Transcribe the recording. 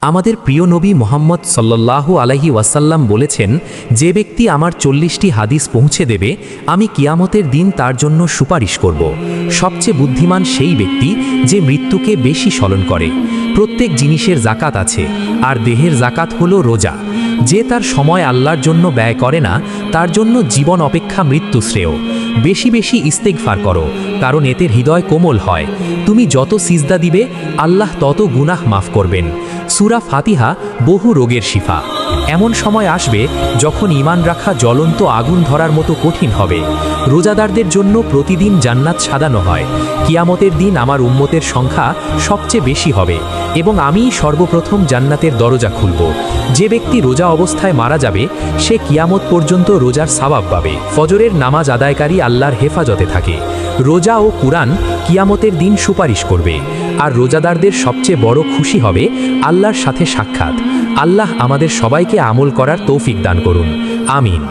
আমাদের প্রিয় নবী মুহাম্মদ সাল্লাল্লাহু আলাইহি ওয়াসাল্লাম বলেছেন, যে ব্যক্তি আমার 40টি হাদিস পৌঁছে দেবে, আমি কিয়ামতের দিন তার জন্য সুপারিশ করব। সবচেয়ে বুদ্ধিমান সেই ব্যক্তি যে মৃত্যুকে বেশি স্মরণ করে। প্রত্যেক জিনিসের জাকাত আছে, আর দেহের জাকাত হলো রোজা। যে তার সময় আল্লাহর জন্য ব্যয় করে না, তার জন্য জীবন অপেক্ষা মৃত্যু শ্রেয়। বেশি বেশি ইস্তেগফার করো, কারণ এতে হৃদয় কোমল হয়। তুমি যত সিজদা দিবে, আল্লাহ তত গুনাহ মাফ করবেন। সূরা ফাতিহা বহু রোগের শিফা। এমন সময় আসবে যখন ঈমান রাখা জ্বলন্ত আগুন ধরার মতো কঠিন হবে। রোজাদারদের জন্য প্রতিদিন জান্নাত সাজানো হয়। কিয়ামতের দিন আমার উম্মতের সংখ্যা সবচেয়ে বেশি হবে এবং আমিই সর্বপ্রথম জান্নাতের দরজা খুলব। যে ব্যক্তি রোজা অবস্থায় মারা যাবে, সে কিয়ামত পর্যন্ত রোজার সওয়াব পাবে। ফজরের নামাজ আদায়কারী আল্লাহর হেফাজতে থাকে। রোজা ও কুরআন কিয়ামতের দিন সুপারিশ করবে। আর রোজাদারদের সবচেয়ে বড় খুশি হবে আল্লাহর সাথে সাক্ষাৎ। আল্লাহ আমাদের সবাইকে আমল করার তৌফিক দান করুন। আমিন।